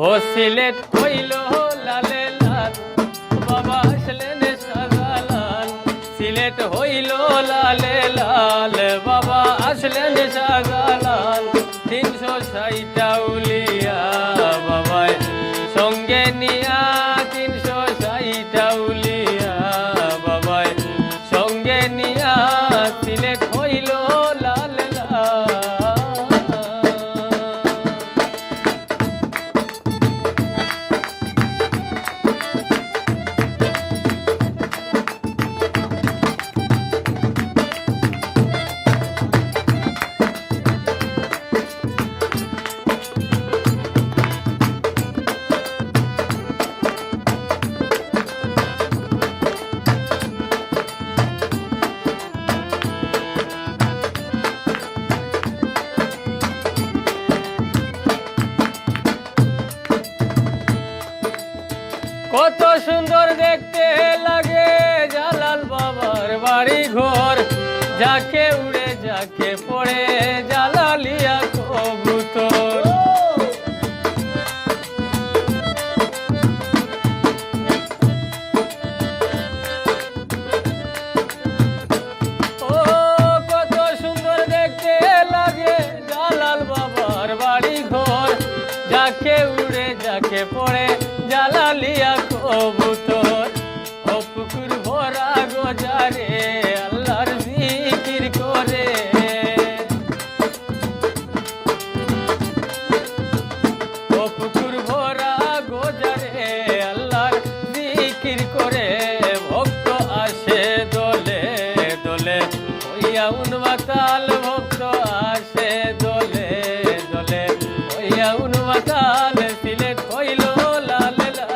ও সিলেট হইল লালে লাল, বাবা আসলেন শাহজালাল। সিলেট হইল লালে লাল, বাবা আসলেন শাহজালাল। 360টা উলিয়া বাবায় সঙ্গে নিয়া, 360টা উলিয়া বাবায় সঙ্গে নিয়া। সিলেট হইল লালে লাল। কত সুন্দর দেখতে লাগে জালাল বাবার বাড়ি ঘর, যাকে উড়ে যাকে পড়ে জালালিয়া কবুতর। ও কত সুন্দর দেখতে লাগে জালাল বাবার বাড়ি ঘর, যাকে উড়ে যাকে পড়ে জালালিয়া কবুতর। ও পুকুর ভরা গোজারে আল্লাহর জিকির করে, ও পুকুর ভরা গোজারে আল্লাহর জিকির করে। ভক্ত আসে দলে দলে হইয়া উন্মাতাল, ভক্ত আসে দলে দলে হইয়া উন্মাতাল। সিলেট হইল লালে লাল।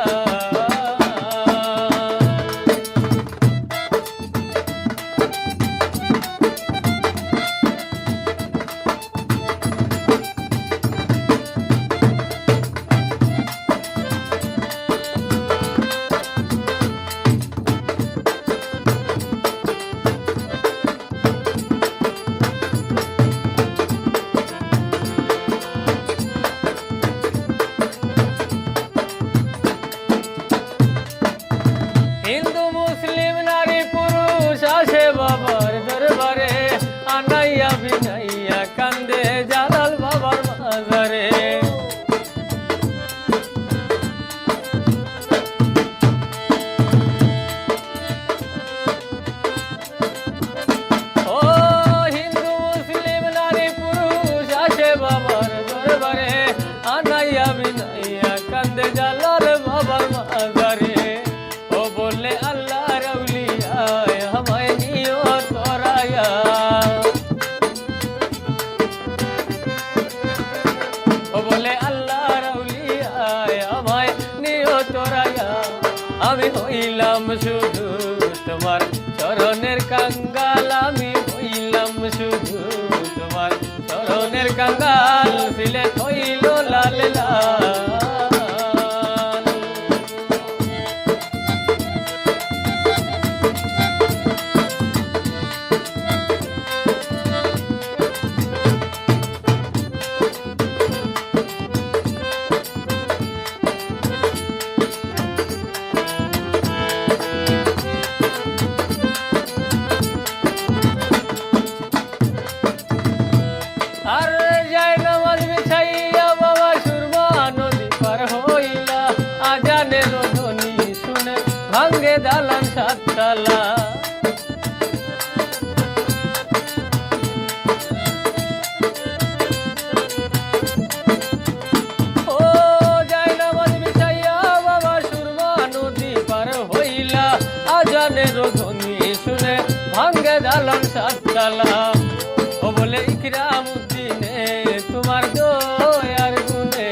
হিন্দু মুসলিম নারী পুরুষ আসে বাবার দরবারে, আনাইয়া বিনাইয়া কান্দে জালাল বাবার মাজারে। ও হিন্দু মুসলিম নারী পুরুষ আসে বাবার দরবারে, আনাইয়া বিনাইয়া কান্দে জালাল বাবার মাজারে। ও বলে আল্লাহ রাউলিয়া আমায় নিও তোরায়া, ও বলে আল্লাহ রাউলিয়া আমায় নিও তোরায়া। আমি হইলাম শুধু তোমার চরণের কাঙ্গাল, আমি হইলাম শুধু তোমার চরণের কাঙ্গাল। সিলেট হইল লালে লাল। আর যাই নামাজ বিছাইয়া বাবা সুরমা নদী পার হইলা, আজানের ধ্বনি শুনে ভাঙ্গে দালান সাততলা। ও যাই নামাজ বিছাইয়া বাবা সুরমা নদী পার হইলা, আজানের ধ্বনি শুনে ভাঙ্গে দালান সাততলা। ও বলে ইকরাম উদ্দিনে তোমার দয়ার গুণে,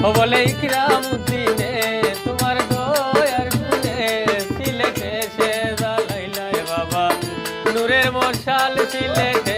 ও বলে ইকরাম উদ্দিনে তোমার দয়ার গুণে। সিলেটে সে জ্বালাইলাই বাবা নূরের মশাল, সিলেটে